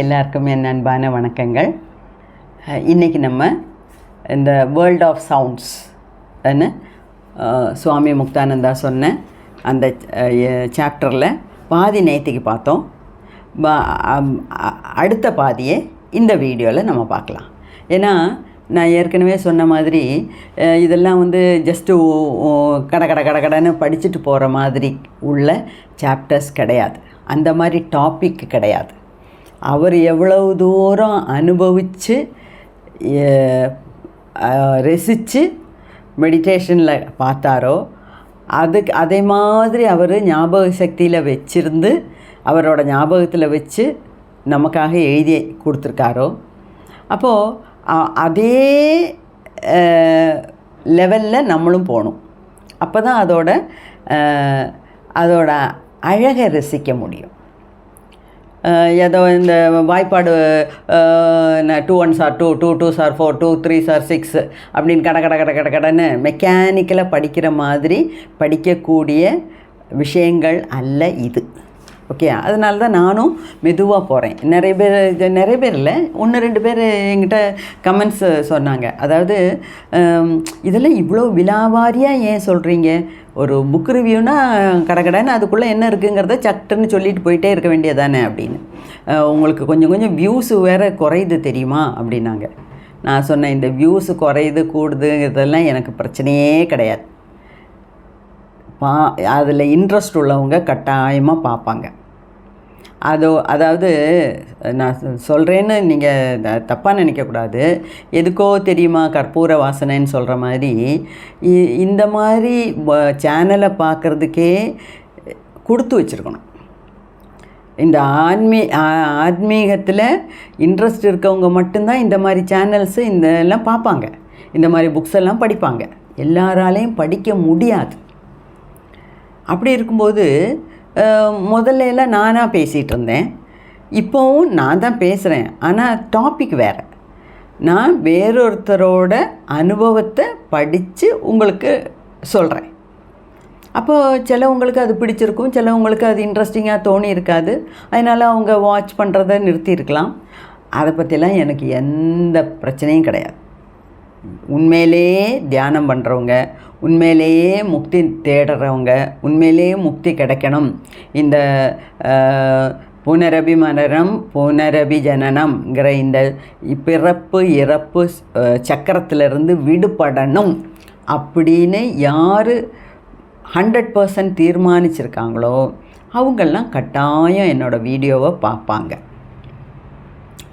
எல்லாருக்கும் என் அன்பான வணக்கங்கள். இன்றைக்கி நம்ம இந்த வேர்ல்ட் ஆஃப் சவுண்ட்ஸ் சுவாமி முக்தானந்தா சொன்ன அந்த சாப்டரில் பாதி நேற்றுக்கு பார்த்தோம். அடுத்த பாதியை இந்த வீடியோவில் நம்ம பார்க்கலாம். ஏன்னா நான் ஏற்கனவே சொன்ன மாதிரி இதெல்லாம் ஜஸ்ட்டு கடன்னு படிச்சுட்டு போகிற மாதிரி உள்ள சாப்டர்ஸ் கிடையாது. அந்த மாதிரி டாபிக் கிடையாது. அவர் எவ்வளவு தூரம் அனுபவித்து ரசித்து மெடிடேஷனில் பார்த்தாரோ அதே மாதிரி அவர் ஞாபக சக்தியில் வச்சிருந்து அவரோட ஞாபகத்தில் வச்சு நமக்காக எழுதி கொடுத்துருக்காரோ, அப்போது அதே லெவலில் நம்மளும் போகணும். அப்போ தான் அதோட அழகை ரசிக்க முடியும். ஏதோ இந்த வாய்ப்பாடு 2 1s are 2, 2 2s are 4, 2 3s are 6 அப்படின்னு கடன்னு மெக்கானிக்கலாக படிக்கிற மாதிரி படிக்கக்கூடிய விஷயங்கள் அல்ல இது. ஓகே, அதனால தான் நானும் மெதுவாக போகிறேன். நிறைய பேர் இல்லை, 1-2 பேர் என்கிட்ட கமெண்ட்ஸ் சொன்னாங்க. அதாவது இதெல்லாம் இவ்வளோ விலாவாரியாக ஏன் சொல்கிறீங்க? ஒரு புக் ரிவ்யூனா கடன்னு அதுக்குள்ளே என்ன இருக்குங்கிறத சட்டுன்னு சொல்லிட்டு போயிட்டே இருக்க வேண்டியதானே அப்படின்னு. உங்களுக்கு கொஞ்சம் வியூஸு வேறு குறையுது தெரியுமா அப்படின்னாங்க. நான் சொன்னேன், இந்த வியூஸு குறையுது கூடுது இதெல்லாம் எனக்கு பிரச்சனையே கிடையாது. அதில் இன்ட்ரெஸ்ட் உள்ளவங்க கட்டாயமாக பார்ப்பாங்க. அதாவது நான் சொல்கிறேன்னு நீங்கள் தப்பாக நினைக்கக்கூடாது. எதுக்கோ தெரியுமா கற்பூர வாசனைன்னு சொல்கிற மாதிரி இந்த மாதிரி சேனலை பார்க்குறதுக்கே கொடுத்து வச்சுருக்கணும். இந்த ஆன்மீகத்தில் இன்ட்ரெஸ்ட் இருக்கவங்க மட்டும்தான் இந்த மாதிரி சேனல்ஸு எல்லாம் பார்ப்பாங்க, இந்த மாதிரி புக்ஸ் எல்லாம் படிப்பாங்க. எல்லாராலையும் படிக்க முடியாது. அப்படி இருக்கும்போது முதல்ல எல்லாம் நானாக பேசிகிட்டு இருந்தேன். இப்போவும் நான் தான் பேசுகிறேன், ஆனால் டாபிக் வேறு. நான் வேறொருத்தரோட அனுபவத்தை படித்து உங்களுக்கு சொல்கிறேன். அப்போது சிலவங்களுக்கு அது பிடிச்சிருக்கும், சிலவங்களுக்கு அது இன்ட்ரெஸ்டிங்காக தோணி இருக்காது. அதனால் அவங்க வாட்ச் பண்ணுறதை நிறுத்தியிருக்கலாம். அதை பற்றிலாம் எனக்கு எந்த பிரச்சனையும் கிடையாது. உண்மையிலேயே தியானம் பண்ணுறவங்க, உண்மையிலேயே முக்தி தேடுறவங்க, உண்மையிலேயே முக்தி கிடைக்கணும், இந்த புனரபி மரணம் புனரபி ஜனனம்ங்கிற இந்த பிறப்பு இறப்பு சக்கரத்திலிருந்து விடுபடணும் அப்படின்னு யார் 100% தீர்மானிச்சிருக்காங்களோ அவங்கெல்லாம் கட்டாயம் என்னோடய வீடியோவை பார்ப்பாங்க.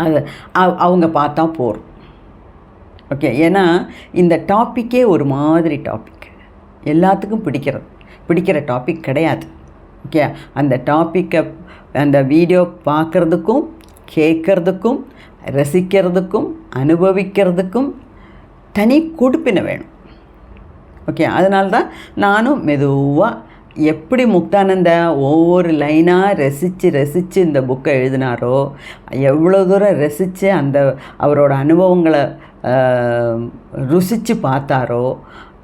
அது அவங்க பார்த்தா போதும். ஓகே, ஏன்னா இந்த டாப்பிக்கே ஒரு மாதிரி டாபிக், எல்லாத்துக்கும் பிடிக்கிற டாபிக் கிடையாது. ஓகே, அந்த டாப்பிக்கை அந்த வீடியோ பார்க்குறதுக்கும் கேட்குறதுக்கும் ரசிக்கிறதுக்கும் அனுபவிக்கிறதுக்கும் தனி கொடுப்பினை வேணும். ஓகே, அதனால தான் நானும் மெதுவாக எப்படி முக்தானந்தா ஒவ்வொரு லைனாக ரசித்து இந்த புக்கை எழுதினாரோ, எவ்வளோ தூரம் ரசித்து அந்த அவரோட அனுபவங்களை ருசித்து பார்த்தாரோ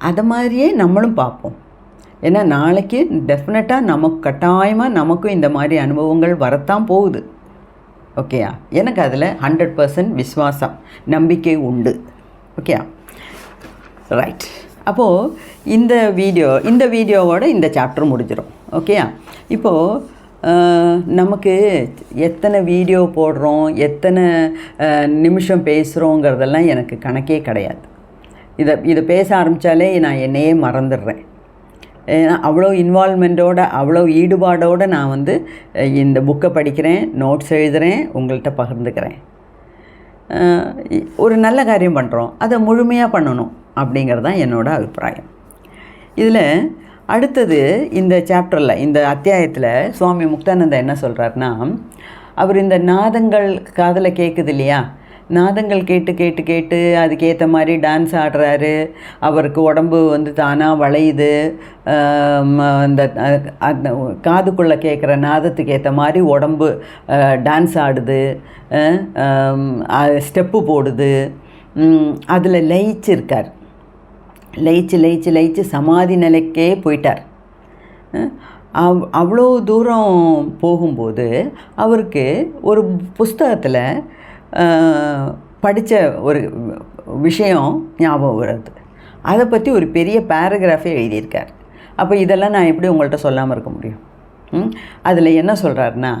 அதை மாதிரியே நம்மளும் பார்ப்போம். ஏன்னா நாளைக்கு டெஃபினட்டாக நமக்கு கட்டாயமாக நமக்கும் இந்த மாதிரி அனுபவங்கள் வரத்தான் போகுது. ஓகேயா, எனக்கு அதில் 100% விஸ்வாசம் நம்பிக்கை உண்டு. ஓகேயா, ரைட். அப்போது இந்த வீடியோவோட இந்த சாப்டர் முடிஞ்சிடும். ஓகேயா, இப்போது நமக்கு எத்தனை வீடியோ போடுறோம், எத்தனை நிமிஷம் பேசுகிறோங்கிறதெல்லாம் எனக்கு கணக்கே கிடையாது. இதை பேச ஆரம்பித்தாலே நான் என்னையே மறந்துடுறேன். ஏன்னா அவ்வளோ இன்வால்மெண்ட்டோட அவ்வளோ ஈடுபாடோடு நான் இந்த புக்கை படிக்கிறேன், நோட்ஸ் எழுதுகிறேன், உங்கள்கிட்ட பகிர்ந்துக்கிறேன். ஒரு நல்ல காரியம் பண்ணுறோம், அதை முழுமையாக பண்ணணும் அப்படிங்கிறது தான் என்னோடய அபிப்பிராயம். இதில் அடுத்தது இந்த சாப்டரில் இந்த அத்தியாயத்தில் சுவாமி முக்தானந்தா என்ன சொல்கிறாருன்னா, அவர் இந்த நாதங்கள் காதில் கேட்குது இல்லையா, நாதங்கள் கேட்டு அதுக்கேற்ற மாதிரி டான்ஸ் ஆடுறாரு. அவருக்கு உடம்பு தானாக வளையுது. அந்த காதுக்குள்ளே கேட்குற நாதத்துக்கு ஏற்ற மாதிரி உடம்பு டான்ஸ் ஆடுது, ஸ்டெப்பு போடுது. அதில் லயிச்சு சமாதி நிலைக்கே போயிட்டார். அவ்வளோ தூரம் போகும்போது அவருக்கு ஒரு புஸ்தகத்தில் படித்த ஒரு விஷயம் ஞாபகம் வருது. அதை பற்றி ஒரு பெரிய பேராகிராஃபே எழுதியிருக்கார். அப்போ இதெல்லாம் நான் எப்படி உங்கள்கிட்ட சொல்லாமல் இருக்க முடியும்? அதில் என்ன சொல்கிறாருன்னா,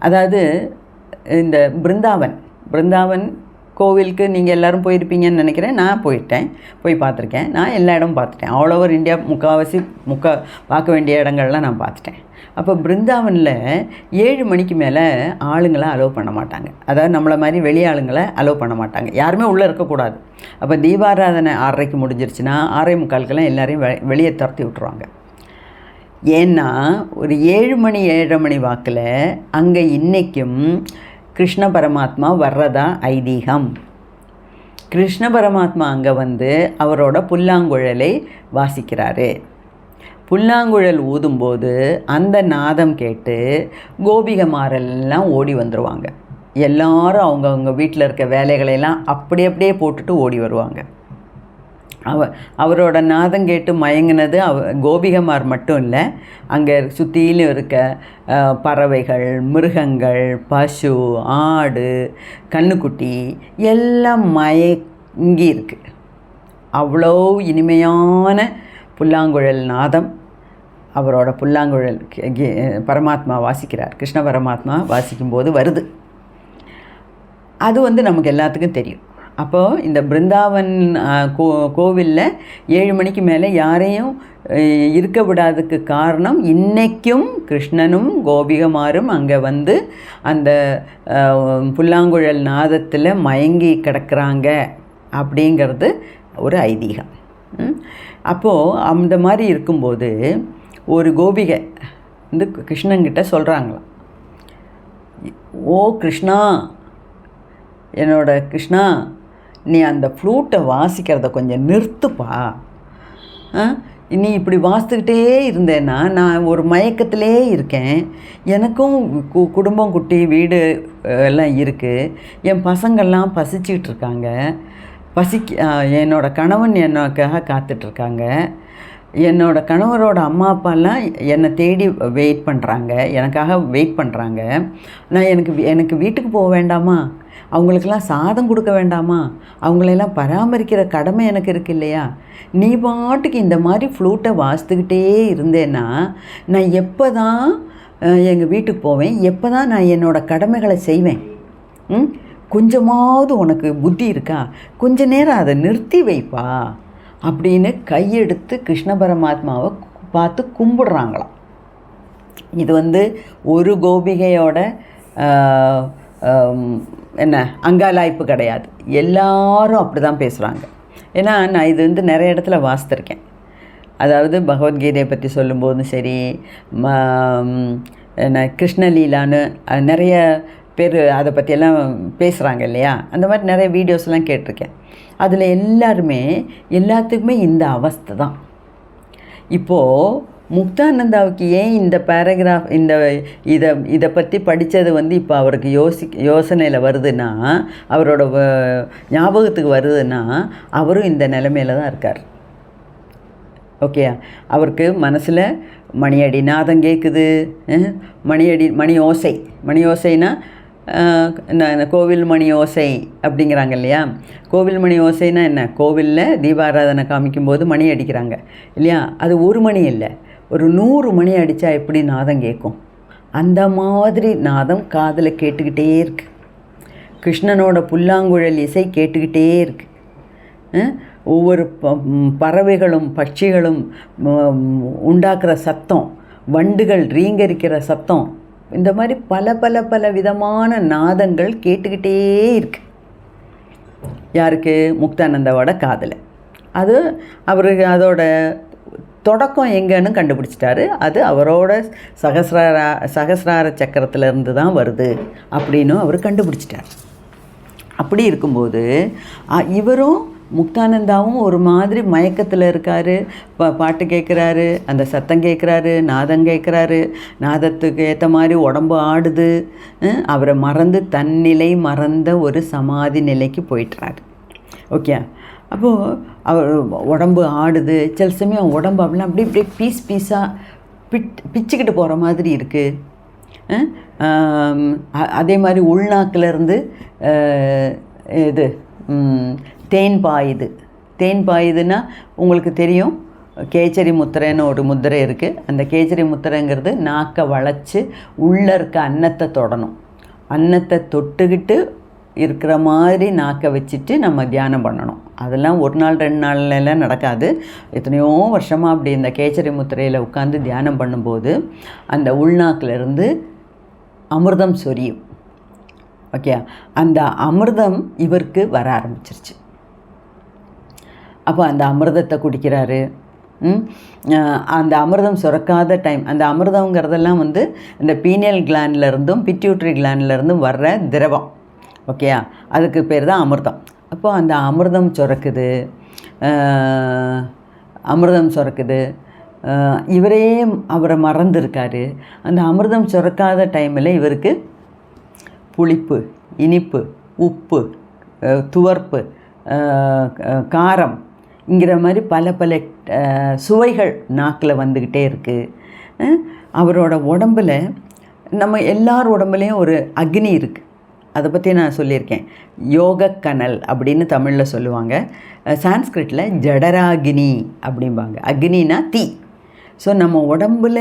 அதாவது இந்த பிருந்தாவன் கோவிலுக்கு நீங்கள் எல்லோரும் போயிருப்பீங்கன்னு நினைக்கிறேன். நான் போய் பார்த்துருக்கேன். நான் எல்லா இடமும் பார்த்துட்டேன். ஆல் ஓவர் இந்தியா முக்கால்வாசி பார்க்க வேண்டிய இடங்கள்லாம் நான் பார்த்துட்டேன். அப்போ பிருந்தாவனில் 7 மணிக்கு மேலே ஆளுங்களை அலோவ் பண்ண மாட்டாங்க. அதாவது நம்மளை மாதிரி வெளி ஆளுங்களை அலோவ் பண்ண மாட்டாங்க. யாருமே உள்ளே இருக்கக்கூடாது. அப்போ தீபாராதனை 6:30க்கு முடிஞ்சிருச்சுன்னா 6:45 எல்லாரையும் வெளியே துரத்தி விட்ருவாங்க. ஏன்னா ஒரு 7 மணி 7:30 மணி வாக்கில் அங்கே இன்றைக்கும் கிருஷ்ண பரமாத்மா வர்றதா ஐதீகம். கிருஷ்ண பரமாத்மா அங்கே வந்து அவரோட புல்லாங்குழலை வாசிக்கிறாரு. புல்லாங்குழல் ஊதும்போது அந்த நாதம் கேட்டு கோபிகமாரெல்லாம் ஓடி வந்துடுவாங்க. எல்லாரும் அவங்கவுங்க வீட்டில் இருக்க வேலைகளையெல்லாம் அப்படியே போட்டுட்டு ஓடி வருவாங்க. அவரோட நாதம் கேட்டு மயங்கினது கோபிகமார் மட்டும் இல்லை, அங்கே சுற்றிலும் இருக்க பறவைகள், மிருகங்கள், பசு, ஆடு, கண்ணுக்குட்டி எல்லாம் மயங்கி இருக்கு. அவ்வளோ இனிமையான புல்லாங்குழல் நாதம் அவரோட புல்லாங்குழல் பரமாத்மா வாசிக்கிறார். கிருஷ்ண பரமாத்மா வாசிக்கும்போது வருது. அது வந்து நமக்கு எல்லாத்துக்கும் தெரியும். அப்போது இந்த பிருந்தாவன் கோவிலில் 7 மணிக்கு மேலே யாரையும் இருக்க விடாததுக்கு காரணம், இன்றைக்கும் கிருஷ்ணனும் கோபிகமாரும் அங்கே வந்து அந்த புல்லாங்குழல் நாதத்தில் மயங்கி கிடக்கிறாங்க அப்படிங்கிறது ஒரு ஐதீகம். அப்போது அந்த மாதிரி இருக்கும்போது ஒரு கோபிகை வந்து கிருஷ்ணன்கிட்ட சொல்கிறாங்களாம், ஓ கிருஷ்ணா, என்னோட கிருஷ்ணா, நீ அந்த ஃப்ளூட்டை வாசிக்கிறத கொஞ்சம் நிறுத்துப்பா. நீ இப்படி வாசித்துக்கிட்டே இருந்தேன்னா நான் ஒரு மயக்கத்திலே இருக்கேன். எனக்கும் குடும்பம், குட்டி, வீடு எல்லாம் இருக்குது. என் பசங்கள்லாம் பசிச்சுக்கிட்டு இருக்காங்க. என்னோடய கணவன் எனக்காக காத்துட்ருக்காங்க. என்னோடய கணவரோட அம்மா அப்பாலாம் என்னை தேடி வெயிட் பண்ணுறாங்க, எனக்காக வெயிட் பண்ணுறாங்க. நான் எனக்கு வீட்டுக்கு போக வேண்டாமா? அவங்களுக்கெல்லாம் சாதம் கொடுக்க வேண்டாமா? அவங்களெல்லாம் பராமரிக்கிற கடமை எனக்கு இருக்கு இல்லையா? நீ பாட்டுக்கு இந்த மாதிரி ஃப்ளூட்டை வாசித்துக்கிட்டே இருந்தேன்னா நான் எப்போ தான் எங்கள் வீட்டுக்கு போவேன்? எப்போ தான் நான் என்னோடய கடமைகளை செய்வேன்? கொஞ்சமாவது உனக்கு புத்தி இருக்கா? கொஞ்ச நேரம் அதை நிறுத்தி வைப்பா அப்படின்னு கையெடுத்து கிருஷ்ண பரமாத்மாவை பார்த்து கும்பிடுறாங்களாம். இது வந்து ஒரு கோபிகையோட அங்காலாய்ப்பு கிடையாது. எல்லாரும் அப்படி தான் பேசுகிறாங்க. ஏன்னா நான் இது வந்து நிறைய இடத்துல வாசித்திருக்கேன். அதாவது பகவத்கீதையை பற்றி சொல்லும்போதும் சரி, கிருஷ்ணலீலான்னு நிறைய பேர் அதை பற்றியெல்லாம் பேசுகிறாங்க இல்லையா? அந்த மாதிரி நிறைய வீடியோஸ்லாம் கேட்டிருக்கேன். அதில் எல்லாத்துக்குமே இந்த அவஸ்தை தான். இப்போது முக்தானந்தாவுக்கு ஏன் இந்த பேராகிராஃப் இதை பற்றி படித்தது வந்து இப்போ அவருக்கு யோசனையில் வருதுன்னா, அவரோட ஞாபகத்துக்கு வருதுன்னா, அவரும் இந்த நிலைமையில் தான் இருக்கார். ஓகே, அவருக்கு மனசில் மணியடி நாதம் கேட்குது. மணி ஓசைனா இந்த கோவில் மணி ஓசை அப்படிங்கிறாங்க இல்லையா? கோவில் மணி ஓசைனா என்ன? கோவிலில் தீபாராதனை காமிக்கும்போது மணி அடிக்கிறாங்க இல்லையா? அது ஒரு மணி இல்லை, ஒரு 100 மணி அடித்தா எப்படி நாதம் கேட்கும்? அந்த மாதிரி நாதம் காதில் கேட்டுக்கிட்டே இருக்கு. கிருஷ்ணனோட புல்லாங்குழல் இசை கேட்டுக்கிட்டே இருக்கு. ஒவ்வொரு பறவைகளும் பட்சிகளும் உண்டாக்குற சத்தம், வண்டுகள் ரீங்கரிக்கிற சத்தம், இந்த மாதிரி பல விதமான நாதங்கள் கேட்டுக்கிட்டே இருக்கு. யாருக்கு? முக்தானந்தாவோட காதில். அது அவருக்கு அதோட தொடக்கம் எங்கன்னு கண்டுபிடிச்சிட்டாரு. அது அவரோட சகசிரார சக்கரத்திலேருந்து தான் வருது அப்படின்னு அவர் கண்டுபிடிச்சிட்டார். அப்படி இருக்கும்போது இவரும் முக்தானந்தாவும் ஒரு மாதிரி மயக்கத்தில் இருக்கார். பாட்டு கேட்குறாரு, அந்த சத்தம் கேட்குறாரு, நாதம் கேட்குறாரு. நாதத்துக்கு ஏற்ற மாதிரி உடம்பு ஆடுது. அவரை மறந்து தன்னிலை மறந்த ஒரு சமாதி நிலைக்கு போயிட்டுறாரு. ஓகே, அப்போது அவர் உடம்பு ஆடுது. சில சமயம் உடம்பு அப்படிலாம் அப்படி பீஸாக பிச்சுக்கிட்டு போகிற மாதிரி இருக்குது. அதே மாதிரி உள்நாக்கிலேருந்து இது தேன் பாயுது. தேன் பாயுதுன்னா உங்களுக்கு தெரியும், கேச்சரி முத்திரைன்னு ஒரு முத்திரை இருக்குது. அந்த கேச்சரி முத்திரைங்கிறது நாக்கை வளைச்சி உள்ளே இருக்க அன்னத்தை தொடணும். அன்னத்தை தொட்டுக்கிட்டு இருக்கிற மாதிரி நாக்கை வச்சுட்டு நம்ம தியானம் பண்ணணும். அதெல்லாம் ஒரு நாள் 2 நாள்லாம் நடக்காது. எத்தனையோ வருஷமாக அப்படி இந்த கேச்சரி முத்திரையில் உட்காந்து தியானம் பண்ணும்போது அந்த உள்நாக்கிலேருந்து அமிர்தம் சொரியும். ஓகே, அந்த அமிர்தம் இவருக்கு வர ஆரம்பிச்சிருச்சு. அப்போ அந்த அமிர்தத்தை குடிக்கிறாரு. அந்த அமிர்தம் சுரக்காத டைம், அந்த அமிர்தங்கிறதெல்லாம் வந்து இந்த பீனியல் கிளாண்ட்லேருந்தும் பிட்யூட்ரி கிளாண்ட்லேருந்தும் வர்ற திரவம். ஓகேயா, அதுக்கு பேர் தான் அமிர்தம். அப்போது அந்த அமிர்தம் சுரக்குது. இவரே அவரை மறந்துருக்காரு. அந்த அமிர்தம் சுரக்காத டைமில் இவருக்கு புளிப்பு, இனிப்பு, உப்பு, துவர்ப்பு, காரம் இங்கிற மாதிரி பல சுவைகள் நாக்கில் வந்துக்கிட்டே இருக்குது. அவரோட உடம்பில், நம்ம எல்லார் உடம்புலேயும் ஒரு அக்னி இருக்குது. அதை பற்றி நான் சொல்லியிருக்கேன். யோகக்கனல் அப்படின்னு தமிழில் சொல்லுவாங்க. சான்ஸ்கிரிட்டில் ஜடராகினி அப்படிம்பாங்க. அக்னினா தீ. ஸோ நம்ம உடம்புல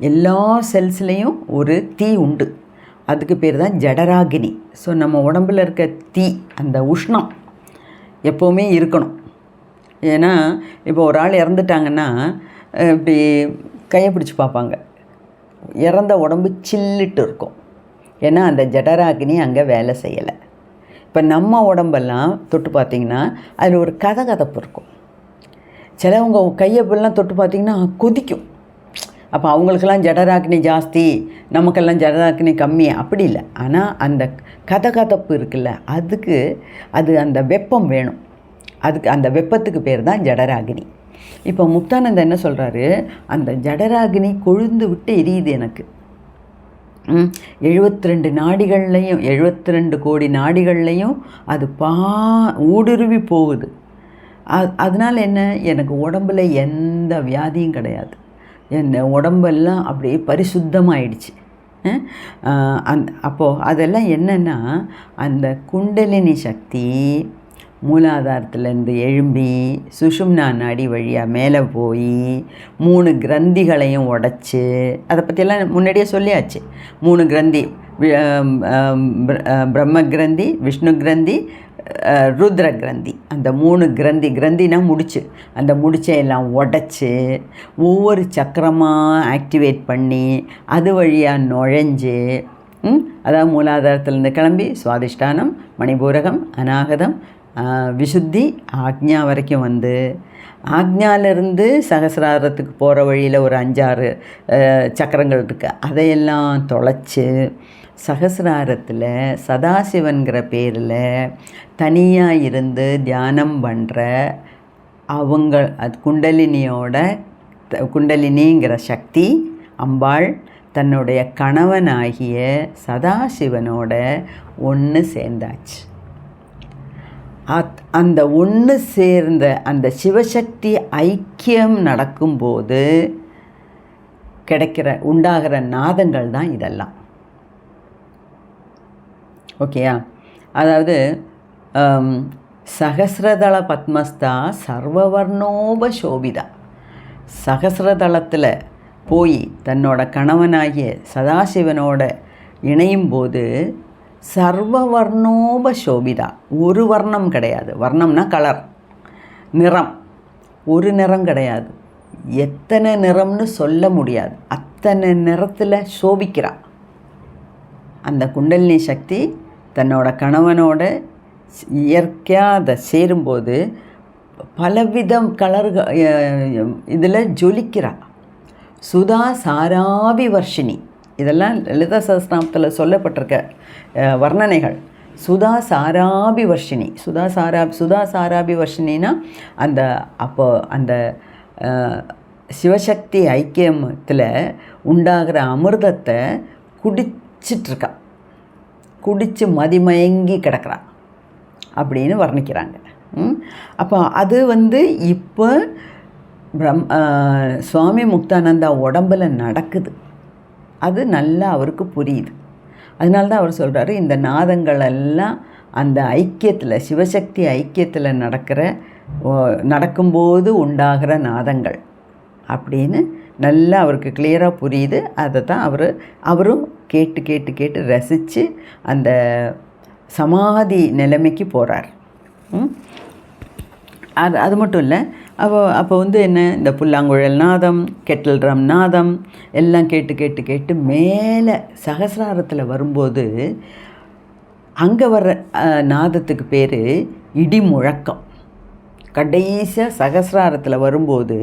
எல்லா செல்ஸ்லேயும் ஒரு தீ உண்டு. அதுக்கு பேர் தான் ஜடராகினி. ஸோ நம்ம உடம்பில் இருக்க தீ, அந்த உஷ்ணம் எப்போவுமே இருக்கணும். ஏன்னா இப்போ ஒரு ஆள் இறந்துட்டாங்கன்னா இப்படி கையை பிடிச்சி பார்ப்பாங்க, இறந்த உடம்பு சில்லிட்டு இருக்கும். ஏன்னா அந்த ஜடராகினி அங்கே வேலை செய்யலை. இப்போ நம்ம உடம்பெல்லாம் தொட்டு பார்த்திங்கன்னா அதில் ஒரு கதகதப்பு இருக்கும். சிலவங்க கையெல்லாம் தொட்டு பார்த்திங்கன்னா கொதிக்கும். அப்போ அவங்களுக்கெல்லாம் ஜடராகினி ஜாஸ்தி, நமக்கெல்லாம் ஜடராகினி கம்மி, அப்படி இல்லை. ஆனால் அந்த கதகதப்பு இருக்குல்ல, அதுக்கு அது அந்த வெப்பம் வேணும். அதுக்கு அந்த வெப்பத்துக்கு பேர் தான் ஜடராகினி. இப்போ முக்தானந்தா என்ன சொல்கிறாரு, அந்த ஜடராகினி கொழுந்து விட்டு எரியுது எனக்கு. 72 நாடிகள்லையும் 72 கோடி நாடிகள்லையும் அது ஊடுருவி போகுது. அதனால் என்ன, எனக்கு உடம்பில் எந்த வியாதியும் கிடையாது. என் உடம்பெல்லாம் அப்படியே பரிசுத்தமாயிடுச்சு. அப்போது அதெல்லாம் என்னென்னா, அந்த குண்டலினி சக்தி மூலாதாரத்துலேருந்து எழும்பி சுஷும்னா நாடி வழியாக மேலே போய் 3 கிரந்திகளையும் உடச்சி, அதை பற்றியெல்லாம் முன்னாடியே சொல்லியாச்சு. 3 கிரந்தி, பிரம்ம கிரந்தி, விஷ்ணு கிரந்தி, ருத்ர கிரந்தி. அந்த 3 கிரந்தினா முடிச்சு, அந்த முடிச்சையெல்லாம் உடச்சி ஒவ்வொரு சக்கரமாக ஆக்டிவேட் பண்ணி அது வழியாக நுழைஞ்சு, அதாவது மூலாதாரத்துலேருந்து கிளம்பி சுவாதிஷ்டானம், மணிபூரகம், அநாகதம், விசுத்தி, ஆக்ஞா வரைக்கும் வந்து, ஆக்ஞாவிலேருந்து சகசிராரத்துக்கு போகிற வழியில் ஒரு 5-6 சக்கரங்கள் இருக்குது. அதையெல்லாம் தொலைச்சி சகசிராரத்தில் சதாசிவன்கிற பேரில் தனியாக இருந்து தியானம் பண்ணுற அவங்க, அது குண்டலினிங்கிற சக்தி அம்பாள் தன்னுடைய கணவனாகிய சதாசிவனோட ஒன்று சேர்ந்தாச்சு. அந்த ஒன்று சேர்ந்த அந்த சிவசக்தி ஐக்கியம் நடக்கும்போது உண்டாகிற நாதங்கள் தான் இதெல்லாம். ஓகேயா, அதாவது சகசிரதள பத்மஸ்தா சர்வவர்ணோபசோபிதா. சகசிரதளத்தில் போய் தன்னோட கணவனாகிய சதாசிவனோட இணையும் போது சர்வவர்ணோபசோபிதா, ஒரு வர்ணம் கிடையாது. வர்ணம்னா கலர், நிறம். ஒரு நிறம் கிடையாது, எத்தனை நிறம்னு சொல்ல முடியாது. அத்தனை நிறத்தில் சோபிக்கிறாள் அந்த குண்டலினி சக்தி. தன்னோட கணவனோட இயற்கையாக அதை சேரும்போது பலவிதம் கலர்கள் இதில் ஜொலிக்கிறாள். சுதா சாராபி வர்ஷினி, இதெல்லாம் லலிதா சஹஸ்ரநாமத்தில் சொல்லப்பட்டிருக்க வர்ணனைகள். சுதா சாராபி வர்ஷினி, சுதா சாராபி வர்ஷினின்னா அந்த அப்போ அந்த சிவசக்தி ஐக்கியத்தில் உண்டாகிற அமிர்தத்தை குடிச்சிட்ருக்கா, குடித்து மதிமயங்கி கிடக்கிறா அப்படின்னு வர்ணிக்கிறாங்க. அப்போ அது இப்போ சுவாமி முக்தானந்தா உடம்பில் நடக்குது. அது நல்லா அவருக்கு புரியுது. அதனால தான் அவர் சொல்கிறாரு, இந்த நாதங்கள் எல்லாம் அந்த ஐக்கியத்தில், சிவசக்தி ஐக்கியத்தில் நடக்கும்போது உண்டாகிற நாதங்கள் அப்படின்னு நல்லா அவருக்கு கிளியராக புரியுது. அதை தான் அவரும் கேட்டு கேட்டு கேட்டு ரசித்து அந்த சமாதி நிலைமைக்கு போகிறார். அது மட்டும் இல்லை, அப்போ என்ன, இந்த புல்லாங்குழல் நாதம், கெட்டில் ட்ரம் நாதம் எல்லாம் கேட்டு கேட்டு கேட்டு மேலே சகசிராரத்தில் வரும்போது அங்கே வர்ற நாதத்துக்கு பேர் இடி முழக்கம். கடைசியாக சகசிராரத்தில் வரும்போது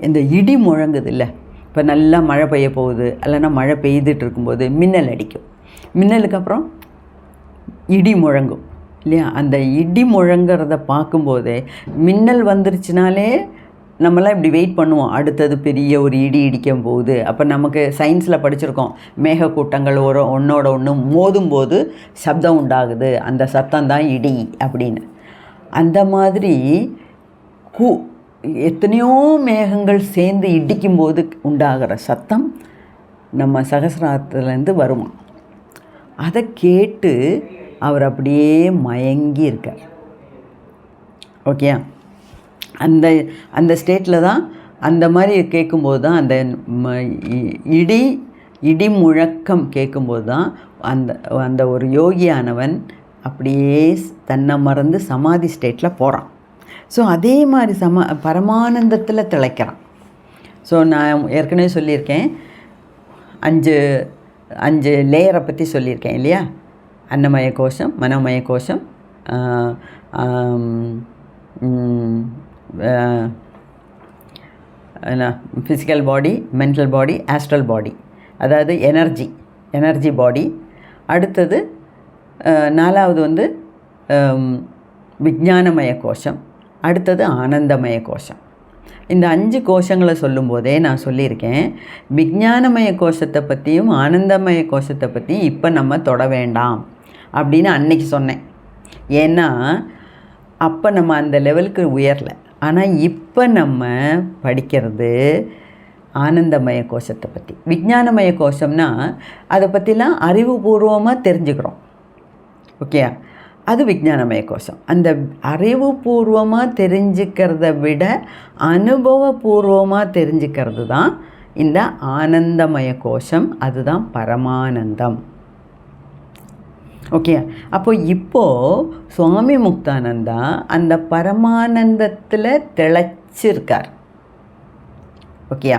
இந்த இடி முழங்குது இல்லை, இப்போ நல்லா மழை பெய்ய போகுது, இல்லைன்னா மழை பெய்துட்டு இருக்கும்போது மின்னல் அடிக்கும். மின்னலுக்கு அப்புறம் இடி முழங்கும் இல்லையா? அந்த இடி முழங்கிறத பார்க்கும்போதே, மின்னல் வந்துருச்சுனாலே நம்மளாம் இப்படி வெயிட் பண்ணுவோம், அடுத்தது பெரிய ஒரு இடி இடிக்கும் போகுது. அப்போ நமக்கு சயின்ஸில் படிச்சிருக்கோம், மேகக்கூட்டங்கள் ஒன்றோட ஒன்று மோதும்போது சப்தம் உண்டாகுது, அந்த சத்தம் தான் இடி அப்படின்னு. அந்த மாதிரி எத்தனையோ மேகங்கள் சேர்ந்து இடிக்கும்போது உண்டாகிற சத்தம் நம்ம சகசிராரத்துலேருந்து வருமா. அதை கேட்டு அவர் அப்படியே மயங்கி இருக்கார். ஓகே, அந்த ஸ்டேட்டில் தான் அந்த மாதிரி கேட்கும்போது தான், அந்த இடி முழக்கம் கேட்கும்போது தான் அந்த ஒரு யோகியானவன் அப்படியே தன்னை மறந்து சமாதி ஸ்டேட்டில் போகிறான். ஸோ அதே மாதிரி பரமானந்தத்தில் திளைக்கிறான். ஸோ நான் ஏற்கனவே சொல்லியிருக்கேன், 5 லேயரை பற்றி சொல்லியிருக்கேன் இல்லையா? அன்னமய கோஷம், மனோமய கோஷம், ஃபிசிக்கல் பாடி, மென்டல் பாடி, ஆஸ்ட்ரல் பாடி, அதாவது எனர்ஜி பாடி. அடுத்தது 4வது விஞ்ஞானமய கோஷம். அடுத்தது ஆனந்தமய கோஷம். இந்த 5 கோஷங்களை சொல்லும்போதே நான் சொல்லியிருக்கேன், விஞ்ஞானமய கோஷத்தை பற்றியும் ஆனந்தமய கோஷத்தை பற்றியும் இப்போ நம்ம தொட வேண்டாம் அப்படின்னு அன்னைக்கு சொன்னேன். ஏன்னா அப்போ நம்ம அந்த லெவலுக்கு உயரலை. ஆனால் இப்போ நம்ம படிக்கிறது ஆனந்தமய கோஷத்தை பற்றி. விஞ்ஞானமய கோஷம்னா அதை பற்றிலாம் அறிவுபூர்வமாக தெரிஞ்சுக்கிறோம். ஓகே, அது விஞ்ஞானமய கோஷம். அந்த அறிவுபூர்வமாக தெரிஞ்சுக்கிறத விட அனுபவபூர்வமாக தெரிஞ்சுக்கிறது தான் இந்த ஆனந்தமய கோஷம். அதுதான் பரமானந்தம். ஓகே, இப்போது சுவாமி முக்தானந்தா அந்த பரமானந்தத்தில் திளைச்சிருக்கார். ஓகே,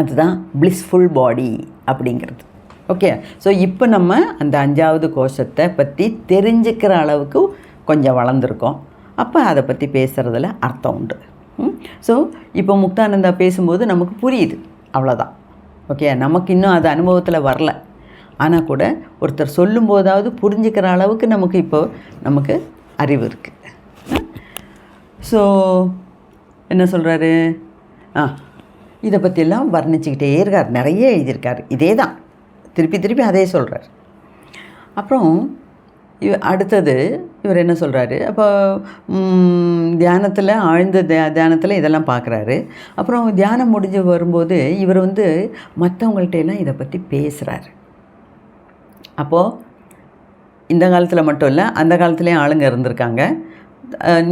அதுதான் பிளிஸ்ஃபுல் பாடி அப்படிங்கிறது. ஓகே, ஸோ இப்போ நம்ம அந்த 5வது கோஷத்தை பற்றி தெரிஞ்சுக்கிற அளவுக்கு கொஞ்சம் வளர்ந்துருக்கோம். அப்போ அதை பற்றி பேசுகிறதுல அர்த்தம் உண்டு. ஸோ இப்போ முக்தானந்தா பேசும்போது நமக்கு புரியுது, அவ்வளோதான். ஓகே, நமக்கு இன்னும் அது அனுபவத்தில் வரல. ஆனால் கூட ஒருத்தர் சொல்லும்போதாவது புரிஞ்சுக்கிற அளவுக்கு நமக்கு அறிவு இருக்குது. ஸோ என்ன சொல்கிறாரு, இதை பற்றியெல்லாம் வர்ணிச்சுக்கிட்டே இருக்கார், நிறைய எழுதியிருக்கார். இதே தான் திருப்பி அதே சொல்கிறார். அப்புறம் அடுத்தது இவர் என்ன சொல்கிறாரு, அப்போ தியானத்தில் ஆழ்ந்த தியானத்தில் இதெல்லாம் பார்க்குறாரு. அப்புறம் தியானம் முடிஞ்சு வரும்போது இவர் மற்றவங்கள்ட்ட எல்லாம் இதை பற்றி பேசுகிறாரு. அப்போது இந்த காலத்தில் மட்டும் இல்லை, அந்த காலத்துலேயும் ஆளுங்க இருந்திருக்காங்க.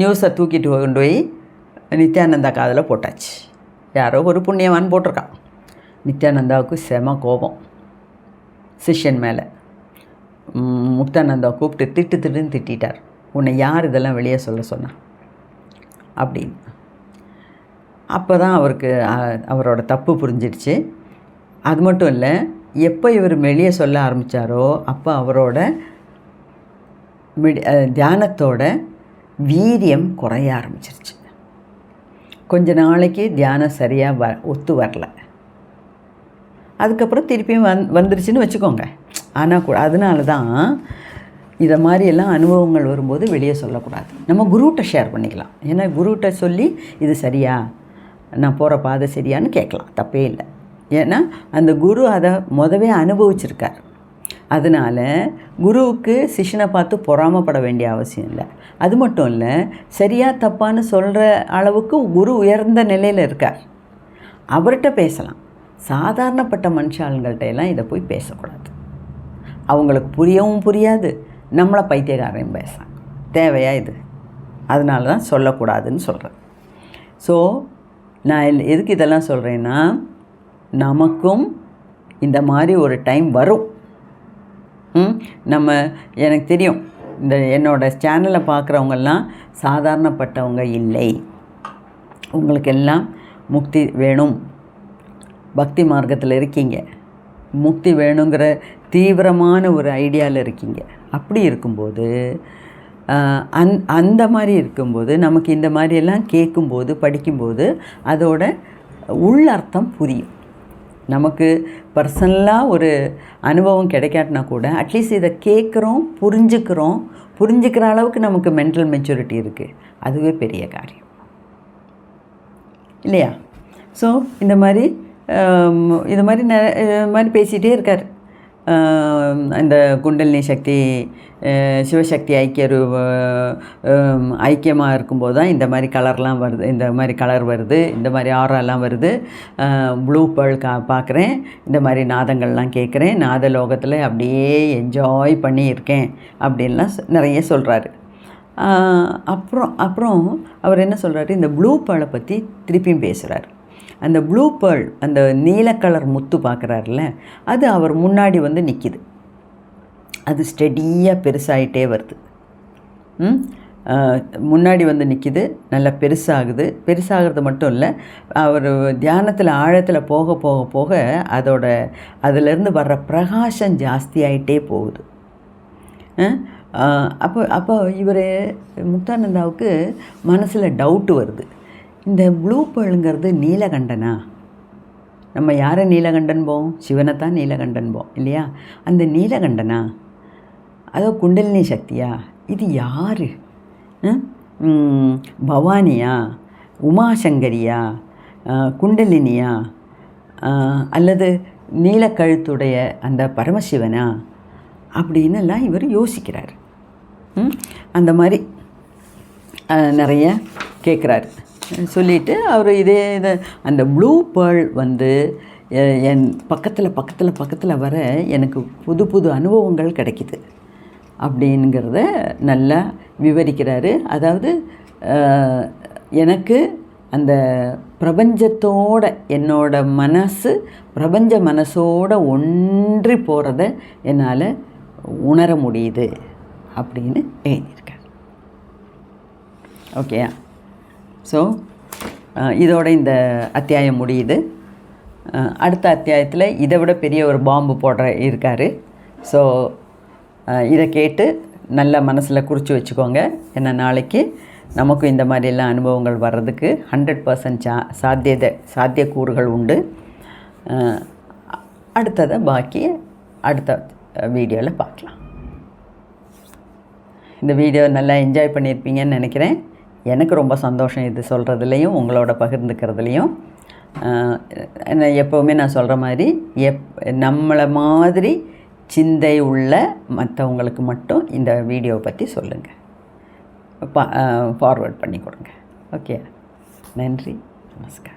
நியூஸை தூக்கிட்டு கொண்டு போய் நித்யானந்தா காதில் போட்டாச்சு. யாரோ ஒரு புண்ணியவான் போட்டிருக்கான். நித்யானந்தாவுக்கு செம கோபம் சிஷ்யன் மேலே. முக்தானந்தா கூப்பிட்டு திட்டுன்னு திட்டார். உன்னை யார் இதெல்லாம் வெளியே சொல்ல சொன்னா அப்படின்னு. அப்போ தான் அவரோட தப்பு புரிஞ்சிடுச்சு. அது மட்டும் இல்லை, எப்போ இவர் வெளியே சொல்ல ஆரம்பித்தாரோ அப்போ அவரோட தியானத்தோட வீரியம் குறைய ஆரம்பிச்சிருச்சு. கொஞ்ச நாளைக்கு தியானம் சரியாக ஒத்து வரல. அதுக்கப்புறம் திருப்பியும் வந்துருச்சுன்னு வச்சுக்கோங்க. ஆனால் கூட அதனால தான் இதை மாதிரியெல்லாம் அனுபவங்கள் வரும்போது வெளியே சொல்லக்கூடாது. நம்ம குருகிட்ட ஷேர் பண்ணிக்கலாம். ஏன்னா குருகிட்ட சொல்லி இது சரியா, நான் போகிற பாதை சரியான்னு கேட்கலாம், தப்பே இல்லை. ஏன்னா அந்த குரு அதை முதவே அனுபவிச்சிருக்கார். அதனால் குருவுக்கு சிஷ்யனை பார்த்து பொறாமப்பட வேண்டிய அவசியம் இல்லை. அது மட்டும் இல்லை, சரியாக தப்பான்னு சொல்கிற அளவுக்கு குரு உயர்ந்த நிலையில் இருக்கார். அவர்கிட்ட பேசலாம். சாதாரணப்பட்ட மனுஷாளுங்கள்ட்ட எல்லாம் இதை போய் பேசக்கூடாது. அவங்களுக்கு புரியவும் புரியாது, நம்மளை பைத்தியக்காரையும் பேசலாம். தேவையா இது? அதனால தான் சொல்லக்கூடாதுன்னு சொல்கிறேன். ஸோ நான் எதுக்கு இதெல்லாம் சொல்கிறேன்னா, நமக்கும் இந்த மாதிரி ஒரு டைம் வரும். எனக்கு தெரியும், இந்த என்னோடய சேனலை பார்க்குறவங்கெல்லாம் சாதாரணப்பட்டவங்க இல்லை. உங்களுக்கு எல்லாம் முக்தி வேணும், பக்தி மார்க்கத்தில் இருக்கீங்க, முக்தி வேணுங்கிற தீவிரமான ஒரு ஐடியாவில் இருக்கீங்க. அப்படி இருக்கும்போது அந்த மாதிரி இருக்கும்போது நமக்கு இந்த மாதிரியெல்லாம் கேட்கும்போது படிக்கும்போது அதோட உள்ளர்த்தம் புரியும். நமக்கு பர்சனலாக ஒரு அனுபவம் கிடைக்காட்டினா கூட அட்லீஸ்ட் இதை கேட்குறோம், புரிஞ்சுக்கிற அளவுக்கு நமக்கு மென்டல் மெச்சூரிட்டி இருக்குது. அதுவே பெரிய காரியம் இல்லையா? ஸோ இந்த மாதிரி பேசிகிட்டே இருக்கார். இந்த குண்டலினி சக்தி சிவசக்தி ஐக்கியமாக இருக்கும்போது தான் இந்த மாதிரி கலர்லாம் வருது, இந்த மாதிரி கலர் வருது, இந்த மாதிரி ஆறாலாம் வருது. ப்ளூ பேர்ல் பார்க்குறேன், இந்த மாதிரி நாதங்கள்லாம் கேட்குறேன், நாத லோகத்தில் அப்படியே என்ஜாய் பண்ணியிருக்கேன் அப்படின்லாம் நிறைய சொல்கிறாரு. அப்புறம் அவர் என்ன சொல்கிறாரு, இந்த ப்ளூ பேர்லை பற்றி திருப்பியும் பேசுகிறார். அந்த ப்ளூ பேர்ல், அந்த நீல கலர் முத்து பார்க்குறாருல, அது அவர் முன்னாடி வந்து நிற்கிது. அது ஸ்டெடியாக பெருசாகிட்டே வருது. முன்னாடி வந்து நிற்கிது, நல்லா பெருசாகிறது மட்டும் இல்லை, அவர் தியானத்தில் ஆழத்தில் போக போக போக அதிலேருந்து வர்ற பிரகாசம் ஜாஸ்தியாகிட்டே போகுது. அப்போ இவர் முக்தானந்தாவுக்கு மனசில் டவுட்டு வருது. இந்த ப்ளூ பேர்லுங்கிறது நீலகண்டனா? நம்ம யாரை நீலகண்டன் போம்? சிவனை தான் நீலகண்டன் போம் இல்லையா? அந்த நீலகண்டனா? அதோ குண்டலினி சக்தியா? இது யார்? பவானியா, உமாசங்கரியா, குண்டலினியா, அல்லது நீலக்கழுத்துடைய அந்த பரமசிவனா அப்படின்னுலாம் இவர் யோசிக்கிறார். அந்த மாதிரி நிறைய கேட்குறாரு. சொல்லிவிட்டு அவர் இதை அந்த ப்ளூ பேர்ல் வந்து என் பக்கத்தில் வர எனக்கு புது அனுபவங்கள் கிடைக்கிது அப்படிங்கிறத நல்லா விவரிக்கிறாரு. அதாவது எனக்கு அந்த பிரபஞ்சத்தோட என்னோட மனசு பிரபஞ்ச மனசோட ஒன்றி போகிறத என்னால் உணர முடியுது அப்படின்னு எழுதியிருக்கார். ஓகேயா? ஸோ இதோட இந்த அத்தியாயம் முடியுது. அடுத்த அத்தியாயத்தில் இதை விட பெரிய ஒரு பாம்பு இருக்கார். ஸோ இதை கேட்டு நல்ல மனசில் குறித்து வச்சுக்கோங்க. ஏன்னா நாளைக்கு நமக்கும் இந்த மாதிரிலாம் அனுபவங்கள் வர்றதுக்கு 100% சாத்தியக்கூறுகள் உண்டு. பாக்கி அடுத்த வீடியோவில் பார்க்கலாம். இந்த வீடியோ நல்லா என்ஜாய் பண்ணியிருப்பீங்கன்னு நினைக்கிறேன். எனக்கு ரொம்ப சந்தோஷம் இது சொல்கிறதுலையும் உங்களோட பகிர்ந்துக்கிறதுலையும். எப்போவுமே நான் சொல்கிற மாதிரி நம்மளை மாதிரி சிந்தை உள்ள மற்றவங்களுக்கு மட்டும் இந்த வீடியோவை பற்றி சொல்லுங்கள், ஃபார்வர்ட் பண்ணி கொடுங்க. ஓகே, நன்றி, நமஸ்காரம்.